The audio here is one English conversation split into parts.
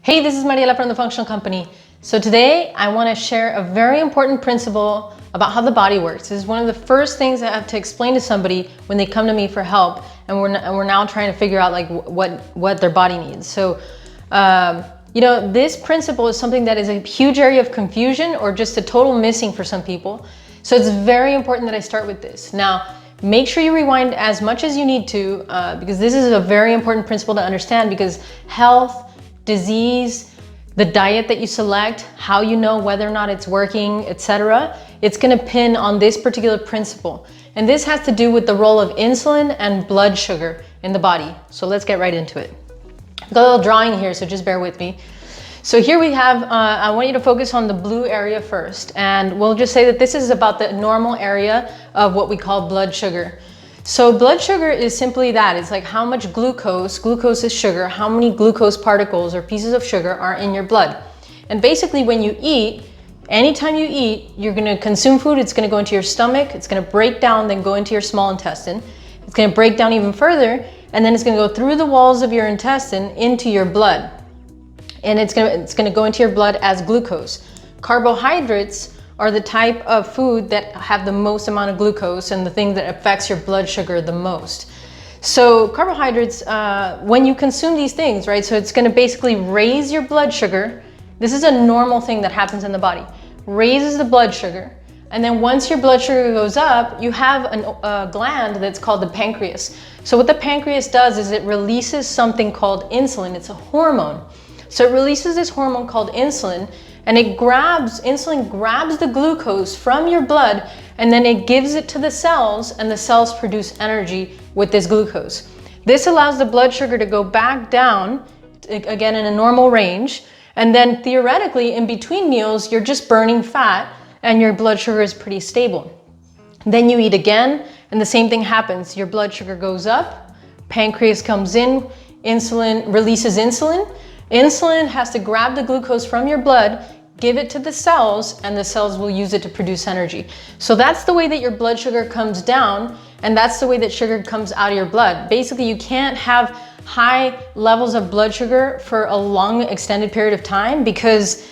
Hey, this is Mariela from The Functional Company. So today I want to share a very important principle about how the body works. This is one of the first things I have to explain to somebody when they come to me for help, and we're now trying to figure out like what their body needs. So, this principle is something that is a huge area of confusion or just a total missing for some people. So it's very important that I start with this. Now, make sure you rewind as much as you need to because this is a very important principle to understand, because health, disease, the diet that you select, how you know whether or not it's working, etc., it's going to pin on this particular principle. And this has to do with the role of insulin and blood sugar in the body. So let's get right into it. I've got a little drawing here, so just bear with me. So here we have, I want you to focus on the blue area first, and we'll just say that this is about the normal area of what we call blood sugar. So blood sugar is simply that. It's like how much glucose is sugar, how many glucose particles or pieces of sugar are in your blood. And basically when you eat, anytime you eat, you're gonna consume food, it's gonna go into your stomach, it's gonna break down, then go into your small intestine. It's gonna break down even further, and then it's gonna go through the walls of your intestine into your blood. And it's gonna go into your blood as glucose. Carbohydrates are the type of food that have the most amount of glucose and the thing that affects your blood sugar the most. So carbohydrates, when you consume these things, right, so it's gonna basically raise your blood sugar. This is a normal thing that happens in the body. Raises the blood sugar. And then once your blood sugar goes up, you have a gland that's called the pancreas. So what the pancreas does is it releases something called insulin. It's a hormone. So it releases this hormone called insulin, and insulin grabs the glucose from your blood, and then it gives it to the cells, and the cells produce energy with this glucose. This allows the blood sugar to go back down, again in a normal range, and then theoretically in between meals, you're just burning fat and your blood sugar is pretty stable. Then you eat again, and the same thing happens. Your blood sugar goes up, pancreas comes in, releases insulin. Insulin has to grab the glucose from your blood, give it to the cells, and the cells will use it to produce energy. So that's the way that your blood sugar comes down, and that's the way that sugar comes out of your blood. Basically, you can't have high levels of blood sugar for a long extended period of time because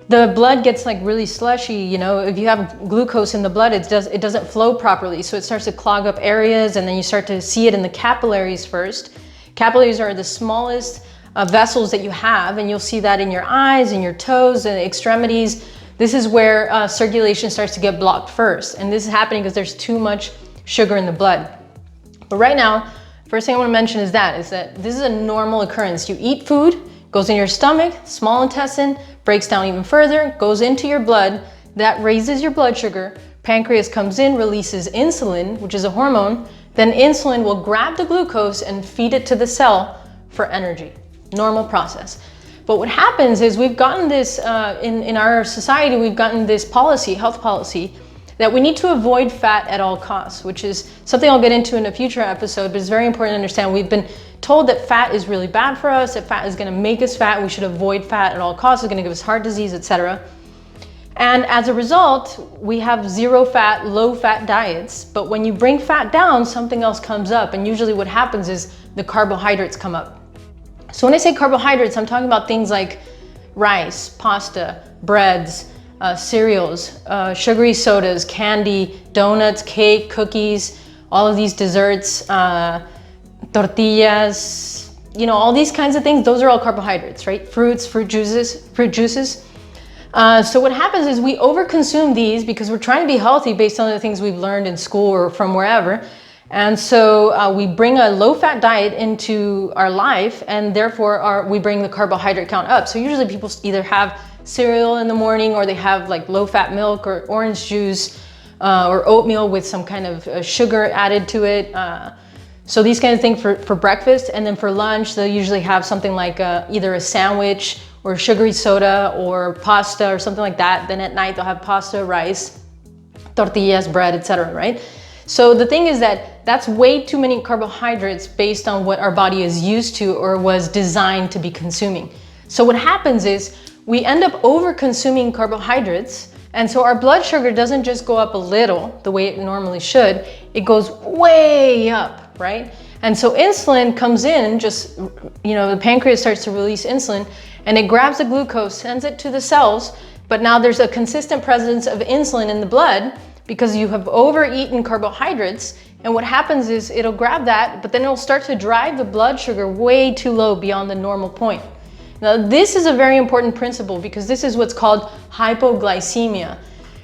the blood gets like really slushy. If you have glucose in the blood, it doesn't flow properly. So it starts to clog up areas, and then you start to see it in the capillaries first. Capillaries are the smallest vessels that you have, and you'll see that in your eyes and your toes and extremities. This is where circulation starts to get blocked first, and this is happening because there's too much sugar in the blood. But right now, first thing I want to mention is that this is a normal occurrence. You eat food, goes in your stomach, small intestine, breaks down even further, goes into your blood, that raises your blood sugar, pancreas comes in, releases insulin, which is a hormone, then insulin will grab the glucose and feed it to the cell for energy. Normal process. But what happens is we've gotten this, in our society, we've gotten this policy, health policy, that we need to avoid fat at all costs, which is something I'll get into in a future episode, but it's very important to understand. We've been told that fat is really bad for us, that fat is gonna make us fat, we should avoid fat at all costs, it's gonna give us heart disease, etc. And as a result, we have zero fat, low fat diets, but when you bring fat down, something else comes up, and usually what happens is the carbohydrates come up. So when I say carbohydrates, I'm talking about things like rice, pasta, breads, cereals, sugary sodas, candy, donuts, cake, cookies, all of these desserts, tortillas, all these kinds of things. Those are all carbohydrates, right? Fruits, fruit juices. So what happens is we overconsume these because we're trying to be healthy based on the things we've learned in school or from wherever. And so we bring a low-fat diet into our life, and therefore we bring the carbohydrate count up. So usually people either have cereal in the morning, or they have like low-fat milk or orange juice or oatmeal with some kind of sugar added to it. So these kind of things for breakfast. And then for lunch, they'll usually have something like either a sandwich or sugary soda or pasta or something like that. Then at night, they'll have pasta, rice, tortillas, bread, etc., right? So the thing is that that's way too many carbohydrates based on what our body is used to or was designed to be consuming. So what happens is we end up over consuming carbohydrates, and so our blood sugar doesn't just go up a little the way it normally should, it goes way up, right? And so insulin comes in, just, the pancreas starts to release insulin, and it grabs the glucose, sends it to the cells, but now there's a consistent presence of insulin in the blood because you have overeaten carbohydrates. And what happens is it'll grab that, but then it'll start to drive the blood sugar way too low beyond the normal point. Now, this is a very important principle because this is what's called hypoglycemia.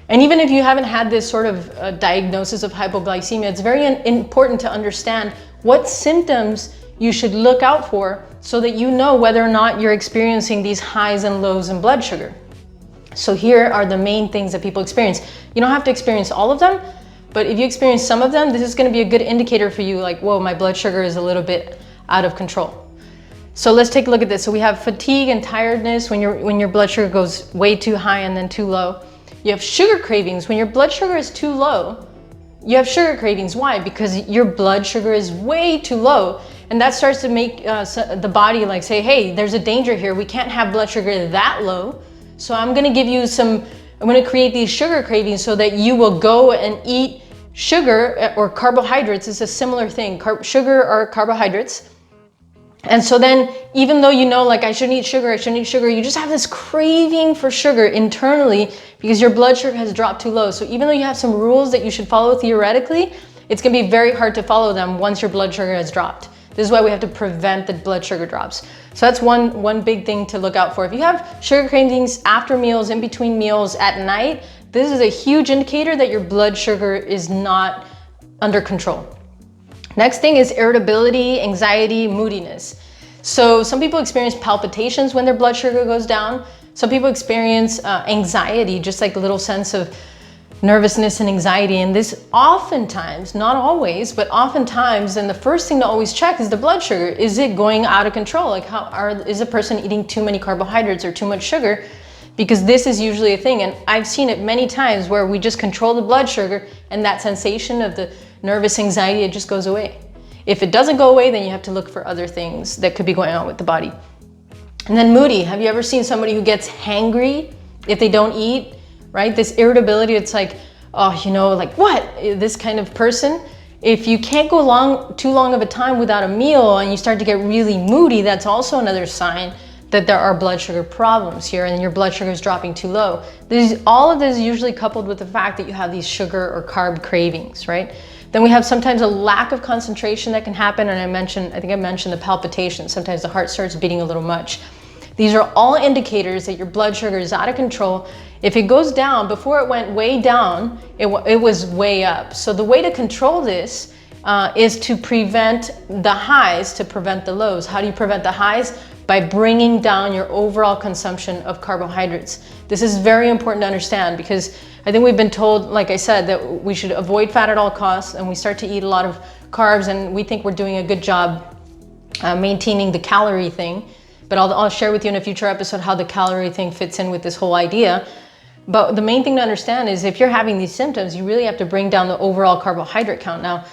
And even if you haven't had this sort of diagnosis of hypoglycemia, it's very important to understand what symptoms you should look out for so that you know whether or not you're experiencing these highs and lows in blood sugar. So here are the main things that people experience. You don't have to experience all of them, but if you experience some of them, this is going to be a good indicator for you, like, whoa, my blood sugar is a little bit out of control. So let's take a look at this. So we have fatigue and tiredness when your blood sugar goes way too high and then too low. You have sugar cravings. When your blood sugar is too low, you have sugar cravings. Why? Because your blood sugar is way too low. And that starts to make the body like say, hey, there's a danger here. We can't have blood sugar that low. So I'm going to create these sugar cravings so that you will go and eat sugar or carbohydrates. It's a similar thing. Sugar or carbohydrates. And so then, even though like I shouldn't eat sugar, you just have this craving for sugar internally because your blood sugar has dropped too low. So even though you have some rules that you should follow theoretically, it's gonna be very hard to follow them once your blood sugar has dropped. This is why we have to prevent the blood sugar drops. So that's one big thing to look out for. If you have sugar cravings after meals, in between meals, at night, this is a huge indicator that your blood sugar is not under control. Next thing is irritability, anxiety, moodiness. So some people experience palpitations when their blood sugar goes down. Some people experience anxiety, just like a little sense of nervousness and anxiety. And this oftentimes, not always, but oftentimes, and the first thing to always check is the blood sugar. Is it going out of control? Like is a person eating too many carbohydrates or too much sugar? Because this is usually a thing. And I've seen it many times where we just control the blood sugar and that sensation of the nervous anxiety, it just goes away. If it doesn't go away, then you have to look for other things that could be going on with the body. And then moody. Have you ever seen somebody who gets hangry if they don't eat, right? This irritability, it's like, oh, like what? This kind of person. If you can't go too long of a time without a meal and you start to get really moody, that's also another sign that there are blood sugar problems here and your blood sugar is dropping too low. All of this is usually coupled with the fact that you have these sugar or carb cravings, right? Then we have sometimes a lack of concentration that can happen, and I think I mentioned the palpitations. Sometimes the heart starts beating a little much. These are all indicators that your blood sugar is out of control. If it goes down, before it went way down, it was way up. So the way to control this is to prevent the highs, to prevent the lows. How do you prevent the highs? By bringing down your overall consumption of carbohydrates. This is very important to understand because I think we've been told, like I said, that we should avoid fat at all costs, and we start to eat a lot of carbs, and we think we're doing a good job maintaining the calorie thing. But I'll share with you in a future episode how the calorie thing fits in with this whole idea. But the main thing to understand is if you're having these symptoms, you really have to bring down the overall carbohydrate count. Now,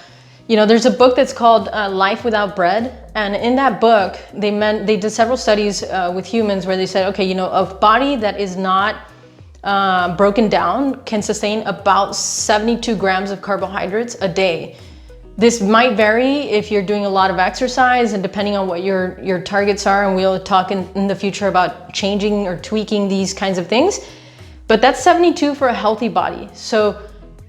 there's a book that's called Life Without Bread. And in that book, they did several studies with humans where they said, okay, a body that is not broken down can sustain about 72 grams of carbohydrates a day. This might vary if you're doing a lot of exercise and depending on what your targets are. And we'll talk in the future about changing or tweaking these kinds of things. But that's 72 for a healthy body. So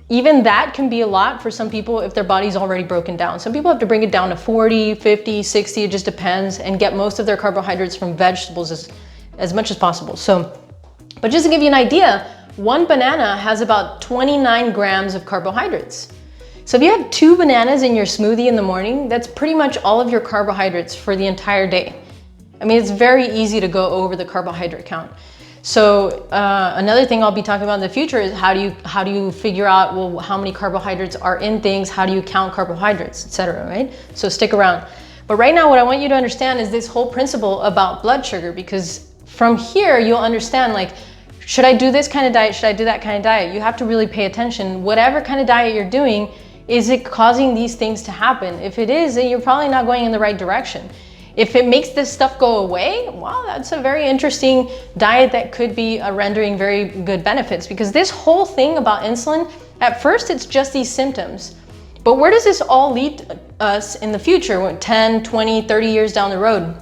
even that can be a lot for some people if their body's already broken down. Some people have to bring it down to 40, 50, 60, it just depends, and get most of their carbohydrates from vegetables as much as possible. But just to give you an idea, one banana has about 29 grams of carbohydrates. So if you have 2 bananas in your smoothie in the morning, that's pretty much all of your carbohydrates for the entire day. I mean, it's very easy to go over the carbohydrate count. So another thing I'll be talking about in the future is how do you figure out, well, how many carbohydrates are in things, how do you count carbohydrates, etc., right? So stick around. But right now what I want you to understand is this whole principle about blood sugar, because from here you'll understand, like, should I do this kind of diet? Should I do that kind of diet? You have to really pay attention. Whatever kind of diet you're doing, is it causing these things to happen? If it is, then you're probably not going in the right direction. If it makes this stuff go away, wow, that's a very interesting diet that could be rendering very good benefits, because this whole thing about insulin, at first it's just these symptoms. But where does this all lead us in the future, 10, 20, 30 years down the road?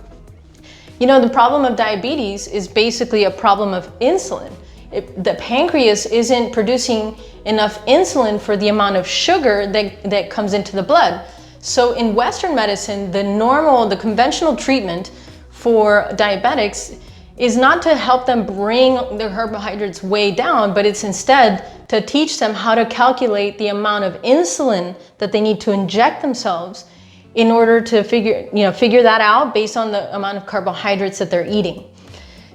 You know, the problem of diabetes is basically a problem of insulin. The pancreas isn't producing enough insulin for the amount of sugar that comes into the blood. So in Western medicine, the conventional treatment for diabetics is not to help them bring their carbohydrates way down, but it's instead to teach them how to calculate the amount of insulin that they need to inject themselves in order to figure that out based on the amount of carbohydrates that they're eating.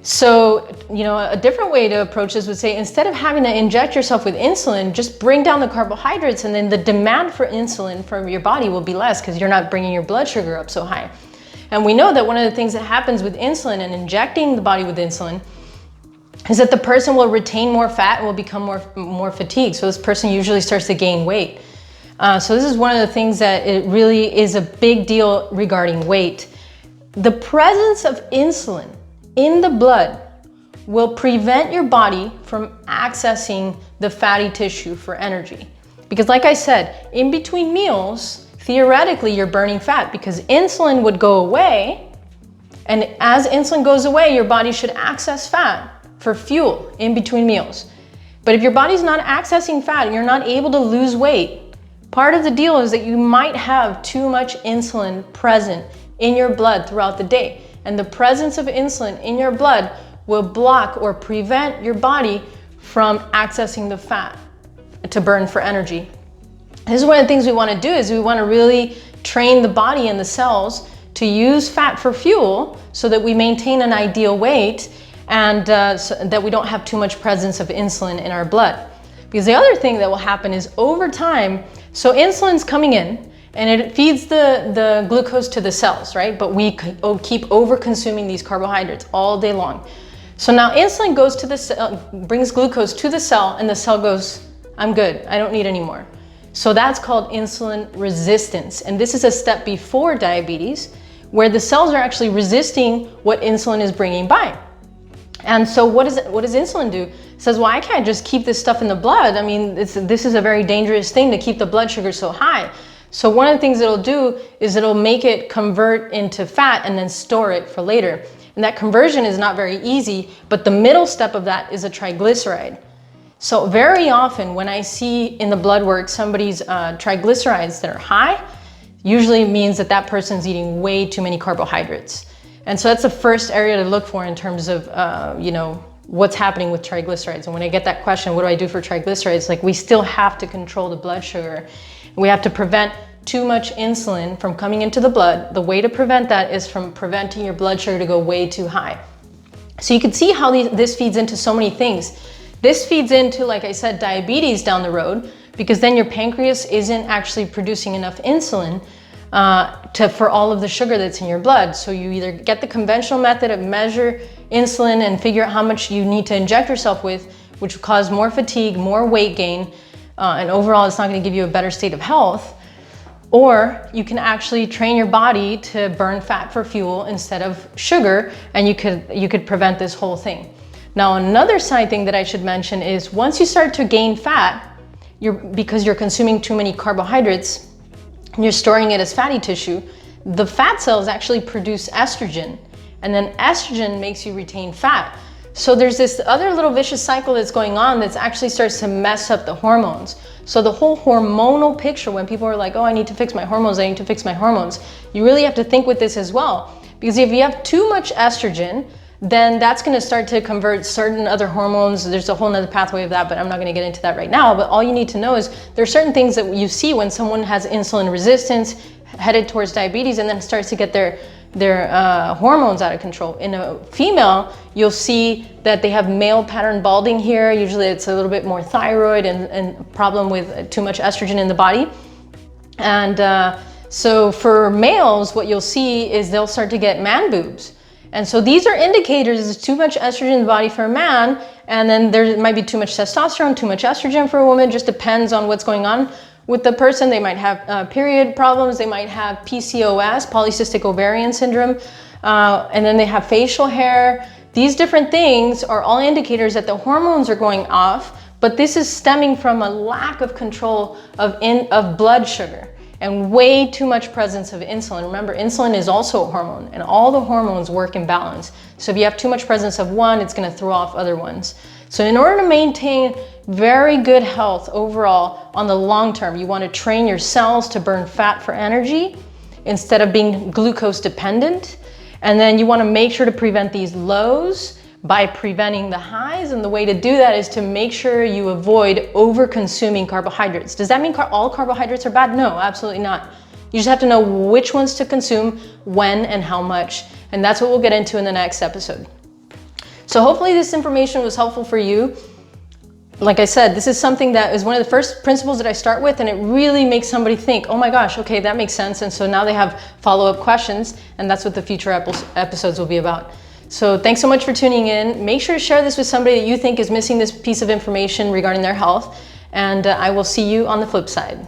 So, you know, a different way to approach this would say, instead of having to inject yourself with insulin, just bring down the carbohydrates, and then the demand for insulin from your body will be less because you're not bringing your blood sugar up so high. And we know that one of the things that happens with insulin and injecting the body with insulin is that the person will retain more fat and will become more fatigued. So this person usually starts to gain weight. So this is one of the things that it really is a big deal regarding weight. The presence of insulin in the blood will prevent your body from accessing the fatty tissue for energy. Because like I said, in between meals, theoretically you're burning fat because insulin would go away. And as insulin goes away, your body should access fat for fuel in between meals. But if your body's not accessing fat and you're not able to lose weight, part of the deal is that you might have too much insulin present in your blood throughout the day. And the presence of insulin in your blood will block or prevent your body from accessing the fat to burn for energy. This is one of the things we want to do, is we want to really train the body and the cells to use fat for fuel so that we maintain an ideal weight and so that we don't have too much presence of insulin in our blood. Because the other thing that will happen is over time, so insulin's coming in, and it feeds the glucose to the cells, right? But we keep over consuming these carbohydrates all day long. So now insulin goes to the cell, brings glucose to the cell, and the cell goes, I'm good, I don't need any more. So that's called insulin resistance. And this is a step before diabetes, where the cells are actually resisting what insulin is bringing by. And so what does insulin do? It says, well, I can't just keep this stuff in the blood. I mean, this is a very dangerous thing to keep the blood sugar so high. So one of the things it'll do is it'll make it convert into fat and then store it for later. And that conversion is not very easy, but the middle step of that is a triglyceride. So very often when I see in the blood work somebody's triglycerides that are high, usually means that that person's eating way too many carbohydrates. And so that's the first area to look for in terms of, you know, what's happening with triglycerides. And when I get that question, what do I do for triglycerides? Like, we still have to control the blood sugar. We have to prevent too much insulin from coming into the blood. The way to prevent that is from preventing your blood sugar to go way too high. So you can see how this feeds into so many things. This feeds into, like I said, diabetes down the road, because then your pancreas isn't actually producing enough insulin for all of the sugar that's in your blood. So you either get the conventional method of measure insulin and figure out how much you need to inject yourself with, which will cause more fatigue, more weight gain, and overall it's not going to give you a better state of health. Or you can actually train your body to burn fat for fuel instead of sugar, and you could prevent this whole thing. Now, another side thing that I should mention is, once you start to gain fat, because you're consuming too many carbohydrates, and you're storing it as fatty tissue, the fat cells actually produce estrogen, and then estrogen makes you retain fat. So there's this other little vicious cycle that's going on that actually starts to mess up the hormones. So the whole hormonal picture, when people are like, oh, I need to fix my hormones, I need to fix my hormones, you really have to think with this as well. Because if you have too much estrogen, then that's going to start to convert certain other hormones. There's a whole nother pathway of that, but I'm not going to get into that right now. But all you need to know is there are certain things that you see when someone has insulin resistance, headed towards diabetes, and then starts to get their hormones out of control. In a female, you'll see that they have male pattern balding here. Usually it's a little bit more thyroid and problem with too much estrogen in the body. And so for males, what you'll see is they'll start to get man boobs. And so these are indicators there's too much estrogen in the body for a man, and then there might be too much testosterone, too much estrogen for a woman. Just depends on what's going on with the person. They might have period problems, they might have PCOS, polycystic ovarian syndrome, and then they have facial hair. These different things are all indicators that the hormones are going off, But this is stemming from a lack of control of blood sugar and way too much presence of insulin. Remember, insulin is also a hormone, and all the hormones work in balance. So if you have too much presence of one, it's going to throw off other ones. So in order to maintain very good health overall on the long term, you want to train your cells to burn fat for energy instead of being glucose dependent. And then you want to make sure to prevent these lows by preventing the highs. And the way to do that is to make sure you avoid over consuming carbohydrates. Does that mean all carbohydrates are bad? No, absolutely not. You just have to know which ones to consume, when, and how much. And that's what we'll get into in the next episode. So hopefully this information was helpful for you. Like I said, this is something that is one of the first principles that I start with, and it really makes somebody think, oh my gosh, okay, that makes sense. And so now they have follow-up questions, and that's what the future episodes will be about. So thanks so much for tuning in. Make sure to share this with somebody that you think is missing this piece of information regarding their health, and I will see you on the flip side.